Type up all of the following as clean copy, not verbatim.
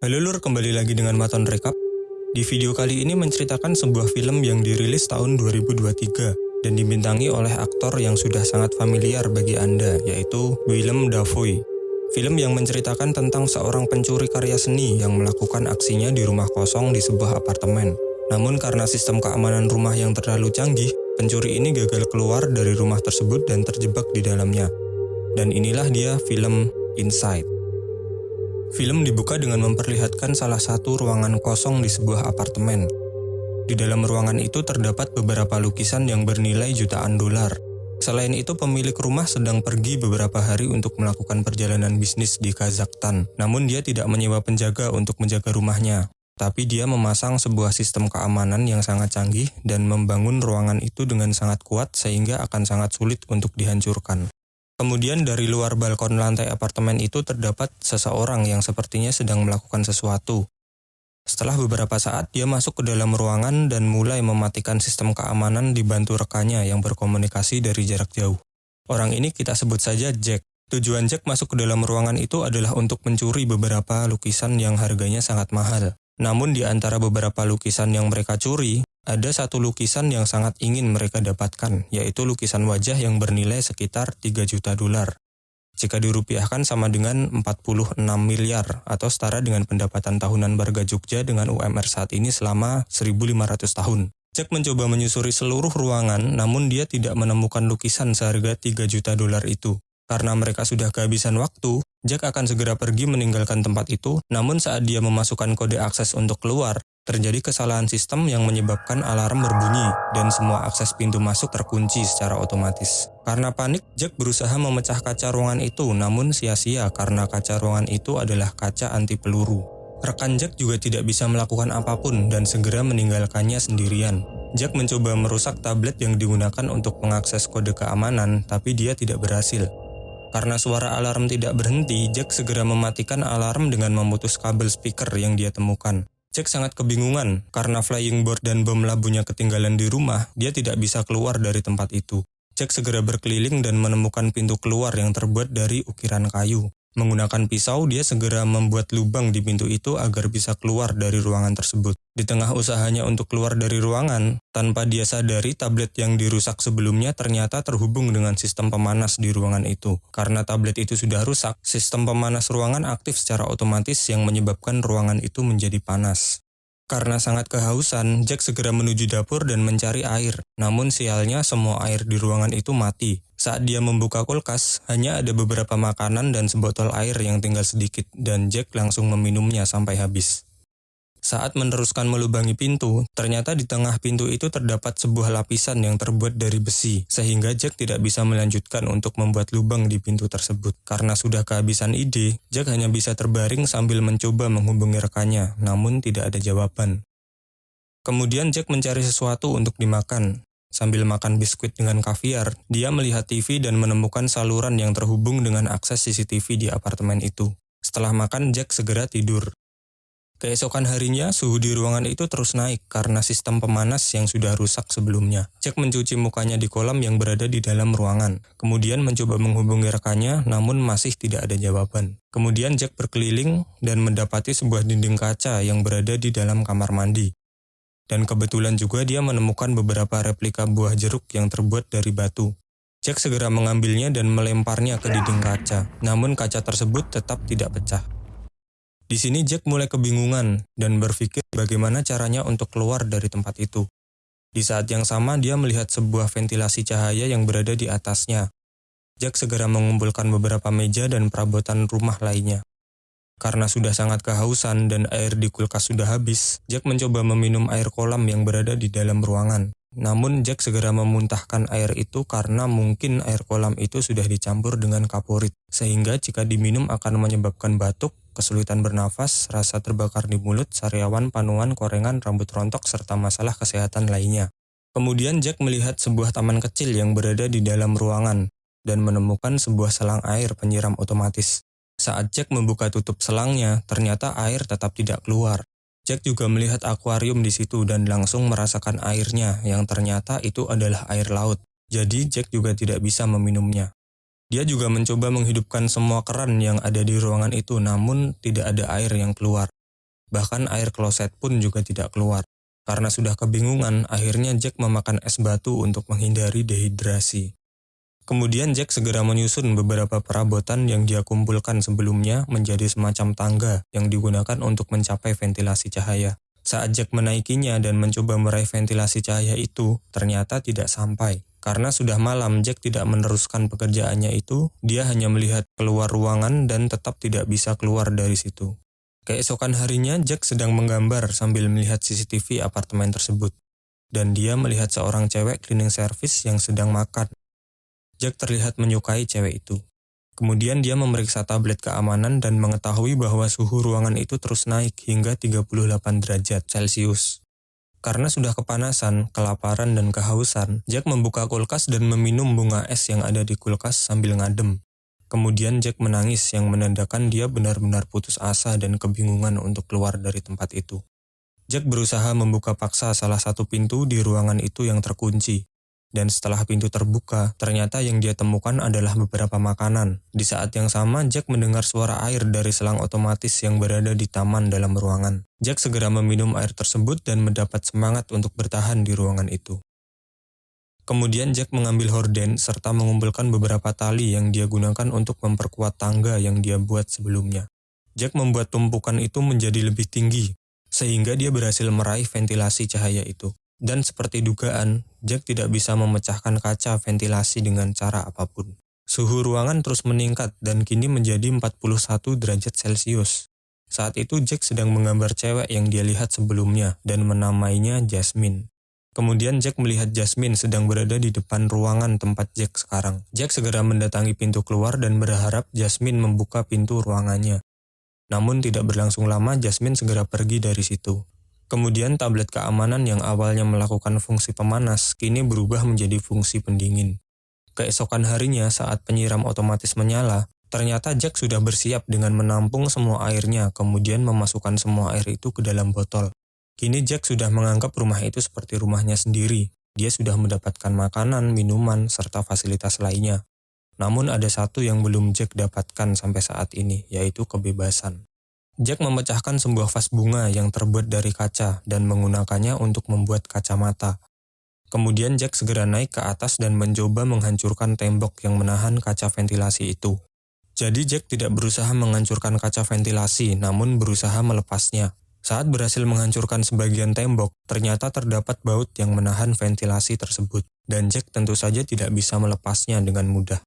Halo Lur, kembali lagi dengan Maton Rekap. Di video kali ini menceritakan sebuah film yang dirilis tahun 2023 dan dibintangi oleh aktor yang sudah sangat familiar bagi Anda, yaitu Willem Dafoe. Film yang menceritakan tentang seorang pencuri karya seni yang melakukan aksinya di rumah kosong di sebuah apartemen. Namun karena sistem keamanan rumah yang terlalu canggih, pencuri ini gagal keluar dari rumah tersebut dan terjebak di dalamnya. Dan inilah dia film Inside. Film dibuka dengan memperlihatkan salah satu ruangan kosong di sebuah apartemen. Di dalam ruangan itu terdapat beberapa lukisan yang bernilai jutaan dolar. Selain itu, pemilik rumah sedang pergi beberapa hari untuk melakukan perjalanan bisnis di Kazakhstan. Namun dia tidak menyewa penjaga untuk menjaga rumahnya. Tapi dia memasang sebuah sistem keamanan yang sangat canggih dan membangun ruangan itu dengan sangat kuat sehingga akan sangat sulit untuk dihancurkan. Kemudian dari luar balkon lantai apartemen itu terdapat seseorang yang sepertinya sedang melakukan sesuatu. Setelah beberapa saat, dia masuk ke dalam ruangan dan mulai mematikan sistem keamanan dibantu rekannya yang berkomunikasi dari jarak jauh. Orang ini kita sebut saja Jack. Tujuan Jack masuk ke dalam ruangan itu adalah untuk mencuri beberapa lukisan yang harganya sangat mahal. Namun di antara beberapa lukisan yang mereka curi, ada satu lukisan yang sangat ingin mereka dapatkan, yaitu lukisan wajah yang bernilai sekitar 3 juta dolar. Jika dirupiahkan sama dengan 46 miliar atau setara dengan pendapatan tahunan warga Jogja dengan UMR saat ini selama 1.500 tahun. Jack mencoba menyusuri seluruh ruangan, namun dia tidak menemukan lukisan seharga 3 juta dolar itu. Karena mereka sudah kehabisan waktu, Jack akan segera pergi meninggalkan tempat itu, namun saat dia memasukkan kode akses untuk keluar, terjadi kesalahan sistem yang menyebabkan alarm berbunyi dan semua akses pintu masuk terkunci secara otomatis. Karena panik, Jack berusaha memecah kaca ruangan itu, namun sia-sia karena kaca ruangan itu adalah kaca anti peluru. Rekan Jack juga tidak bisa melakukan apapun dan segera meninggalkannya sendirian. Jack mencoba merusak tablet yang digunakan untuk mengakses kode keamanan, tapi dia tidak berhasil. Karena suara alarm tidak berhenti, Jack segera mematikan alarm dengan memutus kabel speaker yang dia temukan. Jack sangat kebingungan, karena flying board dan bom labunya ketinggalan di rumah, dia tidak bisa keluar dari tempat itu. Jack segera berkeliling dan menemukan pintu keluar yang terbuat dari ukiran kayu. Menggunakan pisau, dia segera membuat lubang di pintu itu agar bisa keluar dari ruangan tersebut. Di tengah usahanya untuk keluar dari ruangan, tanpa dia sadari tablet yang dirusak sebelumnya ternyata terhubung dengan sistem pemanas di ruangan itu. Karena tablet itu sudah rusak, sistem pemanas ruangan aktif secara otomatis yang menyebabkan ruangan itu menjadi panas. Karena sangat kehausan, Jack segera menuju dapur dan mencari air. Namun sialnya semua air di ruangan itu mati. Saat dia membuka kulkas, hanya ada beberapa makanan dan sebotol air yang tinggal sedikit, dan Jack langsung meminumnya sampai habis. Saat meneruskan melubangi pintu, ternyata di tengah pintu itu terdapat sebuah lapisan yang terbuat dari besi, sehingga Jack tidak bisa melanjutkan untuk membuat lubang di pintu tersebut. Karena sudah kehabisan ide, Jack hanya bisa terbaring sambil mencoba menghubungi rekannya, namun tidak ada jawaban. Kemudian Jack mencari sesuatu untuk dimakan. Sambil makan biskuit dengan kaviar, dia melihat TV dan menemukan saluran yang terhubung dengan akses CCTV di apartemen itu. Setelah makan, Jack segera tidur. Keesokan harinya, suhu di ruangan itu terus naik karena sistem pemanas yang sudah rusak sebelumnya. Jack mencuci mukanya di kolam yang berada di dalam ruangan. Kemudian mencoba menghubungi rekannya, namun masih tidak ada jawaban. Kemudian Jack berkeliling dan mendapati sebuah dinding kaca yang berada di dalam kamar mandi. Dan kebetulan juga dia menemukan beberapa replika buah jeruk yang terbuat dari batu. Jack segera mengambilnya dan melemparnya ke dinding kaca, namun kaca tersebut tetap tidak pecah. Di sini Jack mulai kebingungan dan berpikir bagaimana caranya untuk keluar dari tempat itu. Di saat yang sama dia melihat sebuah ventilasi cahaya yang berada di atasnya. Jack segera mengumpulkan beberapa meja dan perabotan rumah lainnya. Karena sudah sangat kehausan dan air di kulkas sudah habis, Jack mencoba meminum air kolam yang berada di dalam ruangan. Namun Jack segera memuntahkan air itu karena mungkin air kolam itu sudah dicampur dengan kaporit, sehingga jika diminum akan menyebabkan batuk, kesulitan bernafas, rasa terbakar di mulut, sariawan, panuan, korengan, rambut rontok, serta masalah kesehatan lainnya. Kemudian Jack melihat sebuah taman kecil yang berada di dalam ruangan dan menemukan sebuah selang air penyiram otomatis. Saat Jack membuka tutup selangnya, ternyata air tetap tidak keluar. Jack juga melihat akuarium di situ dan langsung merasakan airnya yang ternyata itu adalah air laut. Jadi Jack juga tidak bisa meminumnya. Dia juga mencoba menghidupkan semua keran yang ada di ruangan itu, namun tidak ada air yang keluar. Bahkan air kloset pun juga tidak keluar. Karena sudah kebingungan, akhirnya Jack memakan es batu untuk menghindari dehidrasi. Kemudian Jack segera menyusun beberapa perabotan yang dia kumpulkan sebelumnya menjadi semacam tangga yang digunakan untuk mencapai ventilasi cahaya. Saat Jack menaikinya dan mencoba meraih ventilasi cahaya itu, ternyata tidak sampai. Karena sudah malam, Jack tidak meneruskan pekerjaannya itu, dia hanya melihat keluar ruangan dan tetap tidak bisa keluar dari situ. Keesokan harinya, Jack sedang menggambar sambil melihat CCTV apartemen tersebut. Dan dia melihat seorang cewek cleaning service yang sedang makan. Jack terlihat menyukai cewek itu. Kemudian dia memeriksa tablet keamanan dan mengetahui bahwa suhu ruangan itu terus naik hingga 38 derajat Celcius. Karena sudah kepanasan, kelaparan, dan kehausan, Jack membuka kulkas dan meminum bunga es yang ada di kulkas sambil ngadem. Kemudian Jack menangis yang menandakan dia benar-benar putus asa dan kebingungan untuk keluar dari tempat itu. Jack berusaha membuka paksa salah satu pintu di ruangan itu yang terkunci. Dan setelah pintu terbuka, ternyata yang dia temukan adalah beberapa makanan. Di saat yang sama, Jack mendengar suara air dari selang otomatis yang berada di taman dalam ruangan. Jack segera meminum air tersebut dan mendapat semangat untuk bertahan di ruangan itu. Kemudian Jack mengambil horden serta mengumpulkan beberapa tali yang dia gunakan untuk memperkuat tangga yang dia buat sebelumnya. Jack membuat tumpukan itu menjadi lebih tinggi, sehingga dia berhasil meraih ventilasi cahaya itu. Dan seperti dugaan, Jack tidak bisa memecahkan kaca ventilasi dengan cara apapun. Suhu ruangan terus meningkat dan kini menjadi 41 derajat Celcius. Saat itu Jack sedang menggambar cewek yang dia lihat sebelumnya dan menamainya Jasmine. Kemudian Jack melihat Jasmine sedang berada di depan ruangan tempat Jack sekarang. Jack segera mendatangi pintu keluar dan berharap Jasmine membuka pintu ruangannya. Namun tidak berlangsung lama, Jasmine segera pergi dari situ. Kemudian tablet keamanan yang awalnya melakukan fungsi pemanas, kini berubah menjadi fungsi pendingin. Keesokan harinya saat penyiram otomatis menyala, ternyata Jack sudah bersiap dengan menampung semua airnya, kemudian memasukkan semua air itu ke dalam botol. Kini Jack sudah menganggap rumah itu seperti rumahnya sendiri. Dia sudah mendapatkan makanan, minuman, serta fasilitas lainnya. Namun ada satu yang belum Jack dapatkan sampai saat ini, yaitu kebebasan. Jack memecahkan sebuah vas bunga yang terbuat dari kaca dan menggunakannya untuk membuat kacamata. Kemudian Jack segera naik ke atas dan mencoba menghancurkan tembok yang menahan kaca ventilasi itu. Jadi Jack tidak berusaha menghancurkan kaca ventilasi, namun berusaha melepasnya. Saat berhasil menghancurkan sebagian tembok, ternyata terdapat baut yang menahan ventilasi tersebut, dan Jack tentu saja tidak bisa melepasnya dengan mudah.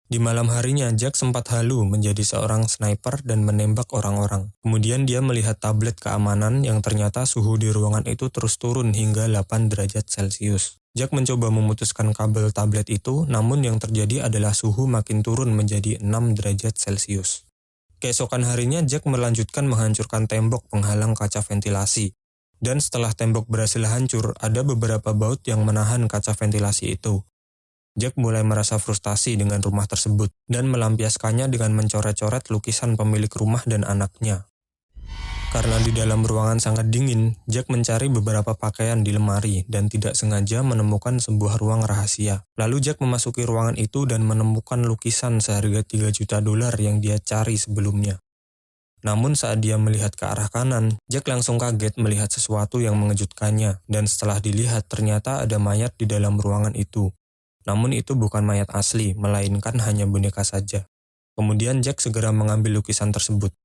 Di malam harinya, Jack sempat halu menjadi seorang sniper dan menembak orang-orang. Kemudian dia melihat tablet keamanan yang ternyata suhu di ruangan itu terus turun hingga 8 derajat Celcius. Jack mencoba memutuskan kabel tablet itu, namun yang terjadi adalah suhu makin turun menjadi 6 derajat Celcius. Keesokan harinya, Jack melanjutkan menghancurkan tembok penghalang kaca ventilasi. Dan setelah tembok berhasil hancur, ada beberapa baut yang menahan kaca ventilasi itu. Jack mulai merasa frustasi dengan rumah tersebut dan melampiaskannya dengan mencoret-coret lukisan pemilik rumah dan anaknya. Karena di dalam ruangan sangat dingin, Jack mencari beberapa pakaian di lemari dan tidak sengaja menemukan sebuah ruang rahasia. Lalu Jack memasuki ruangan itu dan menemukan lukisan seharga $3 juta yang dia cari sebelumnya. Namun saat dia melihat ke arah kanan, Jack langsung kaget melihat sesuatu yang mengejutkannya, dan setelah dilihat ternyata ada mayat di dalam ruangan itu. Namun itu bukan mayat asli, melainkan hanya boneka saja. Kemudian Jack segera mengambil lukisan tersebut.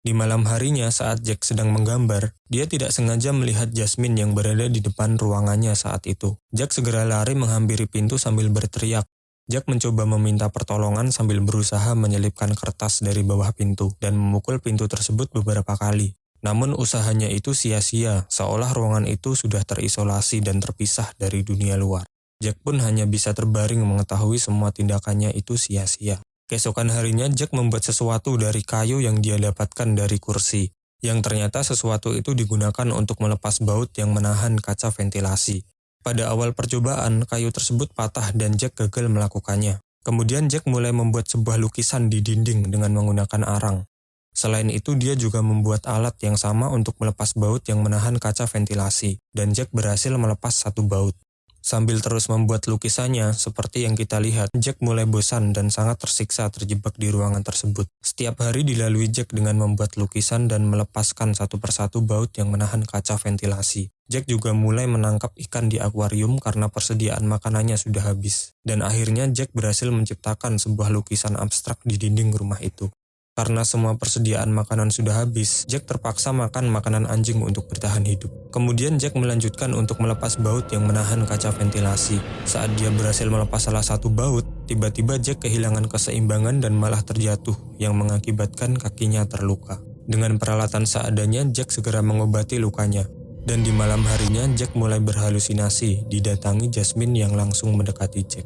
Di malam harinya saat Jack sedang menggambar, dia tidak sengaja melihat Jasmine yang berada di depan ruangannya saat itu. Jack segera lari menghampiri pintu sambil berteriak. Jack mencoba meminta pertolongan sambil berusaha menyelipkan kertas dari bawah pintu dan memukul pintu tersebut beberapa kali. Namun usahanya itu sia-sia, seolah ruangan itu sudah terisolasi dan terpisah dari dunia luar. Jack pun hanya bisa terbaring mengetahui semua tindakannya itu sia-sia. Keesokan harinya Jack membuat sesuatu dari kayu yang dia dapatkan dari kursi, yang ternyata sesuatu itu digunakan untuk melepas baut yang menahan kaca ventilasi. Pada awal percobaan, kayu tersebut patah dan Jack gagal melakukannya. Kemudian Jack mulai membuat sebuah lukisan di dinding dengan menggunakan arang. Selain itu, dia juga membuat alat yang sama untuk melepas baut yang menahan kaca ventilasi, dan Jack berhasil melepas satu baut. Sambil terus membuat lukisannya, seperti yang kita lihat, Jack mulai bosan dan sangat tersiksa terjebak di ruangan tersebut. Setiap hari dilalui Jack dengan membuat lukisan dan melepaskan satu persatu baut yang menahan kaca ventilasi. Jack juga mulai menangkap ikan di akuarium karena persediaan makanannya sudah habis. Dan akhirnya Jack berhasil menciptakan sebuah lukisan abstrak di dinding rumah itu. Karena semua persediaan makanan sudah habis, Jack terpaksa makan makanan anjing untuk bertahan hidup. Kemudian Jack melanjutkan untuk melepas baut yang menahan kaca ventilasi. Saat dia berhasil melepas salah satu baut, tiba-tiba Jack kehilangan keseimbangan dan malah terjatuh, yang mengakibatkan kakinya terluka. Dengan peralatan seadanya, Jack segera mengobati lukanya. Dan di malam harinya, Jack mulai berhalusinasi, didatangi Jasmine yang langsung mendekati Jack.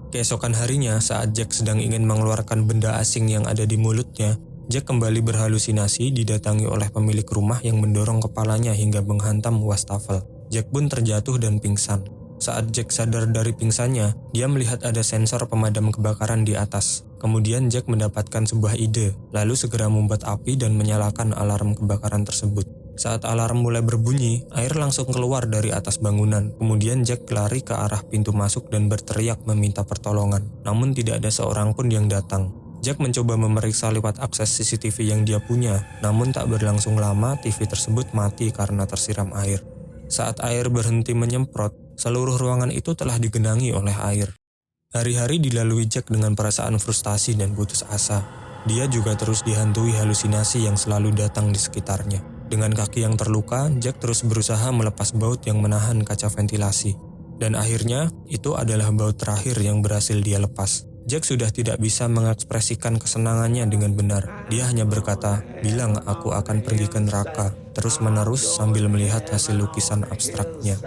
Keesokan harinya, saat Jack sedang ingin mengeluarkan benda asing yang ada di mulutnya, Jack kembali berhalusinasi didatangi oleh pemilik rumah yang mendorong kepalanya hingga menghantam wastafel. Jack pun terjatuh dan pingsan. Saat Jack sadar dari pingsannya, dia melihat ada sensor pemadam kebakaran di atas. Kemudian Jack mendapatkan sebuah ide, lalu segera membuat api dan menyalakan alarm kebakaran tersebut. Saat alarm mulai berbunyi, air langsung keluar dari atas bangunan. Kemudian Jack lari ke arah pintu masuk dan berteriak meminta pertolongan. Namun tidak ada seorang pun yang datang. Jack mencoba memeriksa lewat akses CCTV yang dia punya, namun tak berlangsung lama TV tersebut mati karena tersiram air. Saat air berhenti menyemprot, seluruh ruangan itu telah digenangi oleh air. Hari-hari dilalui Jack dengan perasaan frustasi dan putus asa. Dia juga terus dihantui halusinasi yang selalu datang di sekitarnya. Dengan kaki yang terluka, Jack terus berusaha melepas baut yang menahan kaca ventilasi. Dan akhirnya, itu adalah baut terakhir yang berhasil dia lepas. Jack sudah tidak bisa mengekspresikan kesenangannya dengan benar. Dia hanya berkata, "Bilang aku akan pergi ke neraka," terus-menerus sambil melihat hasil lukisan abstraknya.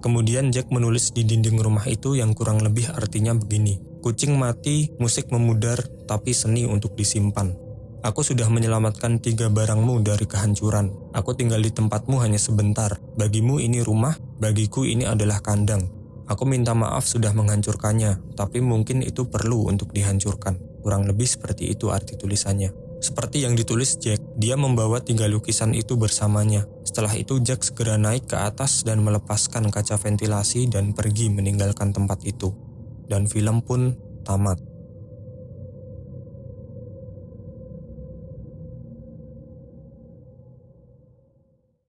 Kemudian Jack menulis di dinding rumah itu yang kurang lebih artinya begini, "Kucing mati, musik memudar, tapi seni untuk disimpan. Aku sudah menyelamatkan 3 barangmu dari kehancuran. Aku tinggal di tempatmu hanya sebentar. Bagimu ini rumah, bagiku ini adalah kandang. Aku minta maaf sudah menghancurkannya, tapi mungkin itu perlu untuk dihancurkan." Kurang lebih seperti itu arti tulisannya. Seperti yang ditulis Jack, dia membawa 3 lukisan itu bersamanya. Setelah itu Jack segera naik ke atas dan melepaskan kaca ventilasi dan pergi meninggalkan tempat itu. Dan film pun tamat.